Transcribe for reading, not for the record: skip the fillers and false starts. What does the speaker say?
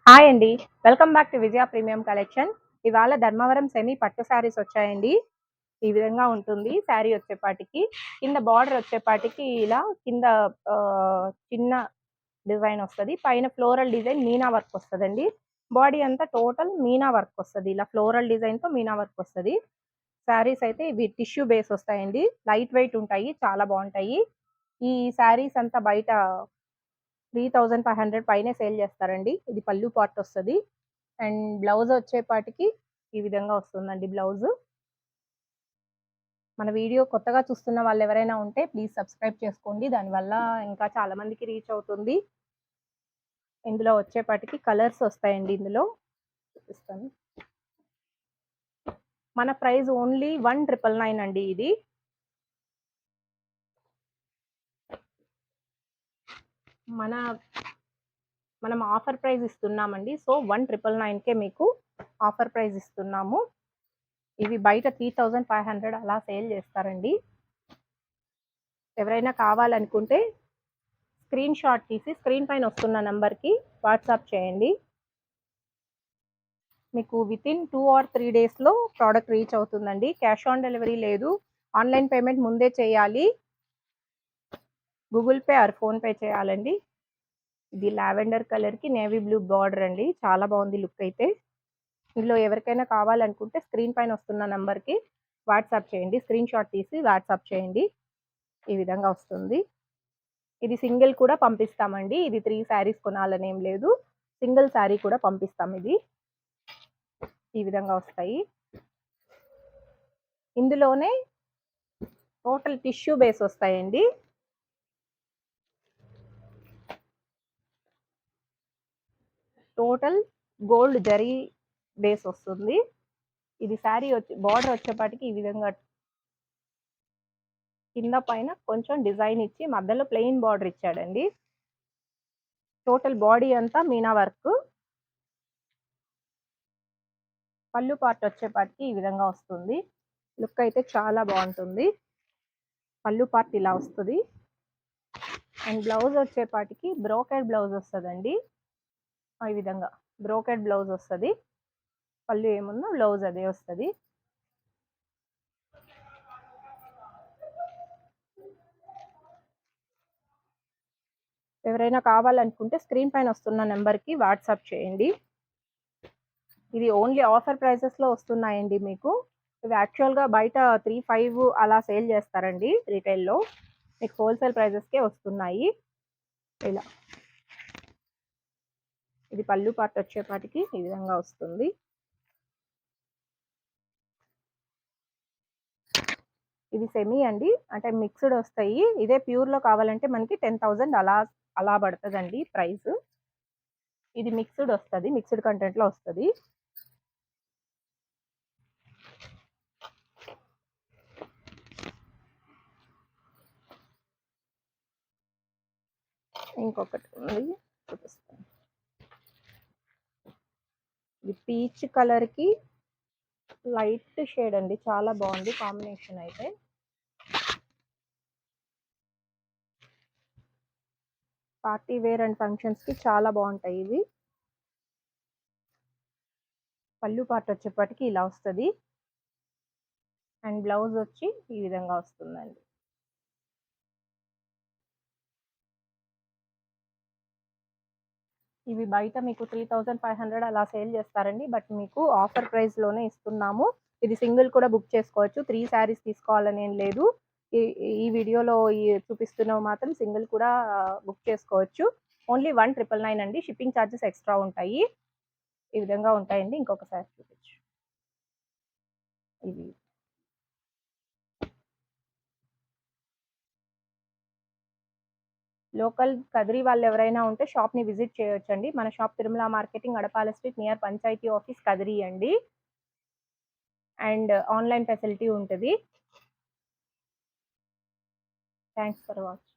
Hi అండి. Welcome back to Vijaya premium collection. ఇవాళ Dharmavaram semi పట్టు శారీస్ వచ్చాయండి. ఈ విధంగా ఉంటుంది శారీ వచ్చేపాటికి. కింద బార్డర్ వచ్చేపాటికి ఇలా కింద చిన్న డిజైన్ వస్తది. పైన ఫ్లోరల్ డిజైన్ మీనా వర్క్ వస్తదండి. బాడీ అంతా టోటల్ మీనా వర్క్ వస్తది. ఇలా ఫ్లోరల్ డిజైన్‌తో మీనా వర్క్ వస్తది. శారీస్ అయితే ఇవి టిష్యూ బేస్ వస్తాయండి. లైట్ వెయిట్ ఉంటాయి. చాలా బావుంటాయి. ఈ శారీస్ అంతా బయట 3,500 పైనే సేల్ చేస్తారండి. ఇది పల్లు పార్ట్ వస్తది. అండ్ బ్లౌజ్ వచ్చేపాటికి ఈ విధంగా వస్తుందండి బ్లౌజు. మన వీడియో కొత్తగా చూస్తున్న వాళ్ళెవరైనా ఉంటే ప్లీజ్ సబ్స్క్రైబ్ చేసుకోండి. దానివల్ల ఇంకా చాలా మందికి రీచ్ అవుతుంది. ఇందులో వచ్చేపాటికి కలర్స్ వస్తాయండి ఇందులో. చూపిస్తాను. మన ప్రైస్ ఓన్లీ 1,999 అండి ఇది. మనం ఆఫర్ ప్రైస్ ఇస్తున్నామండి. సో 1,999కే మీకు ఆఫర్ ప్రైస్ ఇస్తున్నాము. ఇవి బయట 3,500 అలా సేల్ చేస్తారండి. ఎవరైనా కావాలనుకుంటే స్క్రీన్ షాట్ తీసి స్క్రీన్ పైన వస్తున్న నంబర్‌కి వాట్సాప్ చేయండి. మీకు వితిన్ 2 ఆర్ 3 డేస్‌లో ప్రోడక్ట్ రీచ్ అవుతుందండి. క్యాష్ ఆన్ డెలివరీ లేదు. ఆన్‌లైన్ పేమెంట్ ముందే చేయాలి. గూగుల్ పే ఆర్ ఫోన్‌పే చేయాలండి. ఇది లావెండర్ కలర్‌కి నేవీ బ్లూ బార్డర్ అండి. చాలా బాగుంది లుక్ అయితే. ఇందులో ఎవరికైనా కావాలనుకుంటే స్క్రీన్ పైన వస్తున్న నంబర్‌కి వాట్సాప్ చేయండి. స్క్రీన్ షాట్ తీసి వాట్సాప్ చేయండి. ఈ విధంగా వస్తుంది. ఇది సింగిల్ కూడా పంపిస్తామండి. ఇది 3 శారీస్ కొనాలని ఏం లేదు. సింగిల్ శారీ కూడా పంపిస్తాం ఇది. ఈ విధంగా వస్తాయి. ఇందులోనే టోటల్ టిష్యూ బేస్ వస్తాయండి. టోటల్ గోల్డ్ జరీ బేస్ వస్తుంది. ఇది శారీ బార్డర్ వచ్చేపాటికి ఈ విధంగా కింద పైన కొంచెం డిజైన్ ఇచ్చి మధ్యలో ప్లెయిన్ బార్డర్ ఇచ్చాడండి. టోటల్ బాడీ అంతా మీనా వర్క్. పళ్ళు పార్ట్ వచ్చేపాటికి ఈ విధంగా వస్తుంది. లుక్ అయితే చాలా బాగుంటుంది. పళ్ళు పార్ట్ ఇలా వస్తుంది. అండ్ బ్లౌజ్ వచ్చేపాటికి బ్రోకెడ్ బ్లౌజ్ వస్తుందండి. ఈ విధంగా బ్రోకెడ్ బ్లౌజ్ వస్తుంది. పళ్ళు ఏముందో బ్లౌజ్ అదే వస్తుంది. ఎవరైనా కావాలనుకుంటే స్క్రీన్ పైన వస్తున్న నెంబర్కి వాట్సాప్ చేయండి. ఇది ఓన్లీ ఆఫర్ ప్రైసెస్లో వస్తున్నాయండి మీకు. ఇవి యాక్చువల్గా బయట 3,500 అలా సేల్ చేస్తారండి రీటైల్లో. మీకు హోల్సేల్ ప్రైజెస్కే వస్తున్నాయి. ఇలా ఇది పళ్ళు పార్ట్ వచ్చేపాటికి ఈ విధంగా వస్తుంది. ఇది సెమీ అండి. అంటే మిక్స్డ్ వస్తాయి. ఇదే ప్యూర్‌లో కావాలంటే మనకి 10,000 అలా పడతదండి ప్రైస్. ఇది మిక్స్డ్ వస్తది. మిక్స్డ్ కంటెంట్‌లో వస్తది. ఇంకొకటి ఉంది చూపిస్తాను. ఇది పీచ్ కలర్‌కి లైట్ షేడ్ అండి. చాలా బాగుంది కాంబినేషన్ అయితే. పార్టీ వేర్ అండ్ ఫంక్షన్స్‌కి చాలా బాగుంటాయి ఇవి. పళ్ళు పార్ట్ వచ్చేప్పటికి ఇలా వస్తది. అండ్ బ్లౌజ్ వచ్చి ఈ విధంగా వస్తుందండి. ఇవి బయట మీకు 3,500 అలా సేల్ చేస్తారండి. బట్ మీకు ఆఫర్ ప్రైస్‌లోనే ఇస్తున్నాము. ఇది సింగిల్ కూడా బుక్ చేసుకోవచ్చు. 3 శారీస్ తీసుకోవాలని ఏం లేదు. ఈ ఈ వీడియోలో చూపిస్తున్నవి మాత్రం సింగిల్ కూడా బుక్ చేసుకోవచ్చు. ఓన్లీ 1,999 అండి. షిప్పింగ్ చార్జెస్ ఎక్స్ట్రా ఉంటాయి. ఈ విధంగా ఉంటాయండి. ఇంకొకసారి చూపించు. ఇవి లోకల్ కదిరి వాళ్ళు ఎవరైనా ఉంటే షాప్‌ని విజిట్ చేయొచ్చండి. మన shop Tirumala marketing, Adapala street near panchayat office Kadiri అండి. అండ్ ఆన్‌లైన్ ఫెసిలిటీ ఉంటది. Thanks for watching.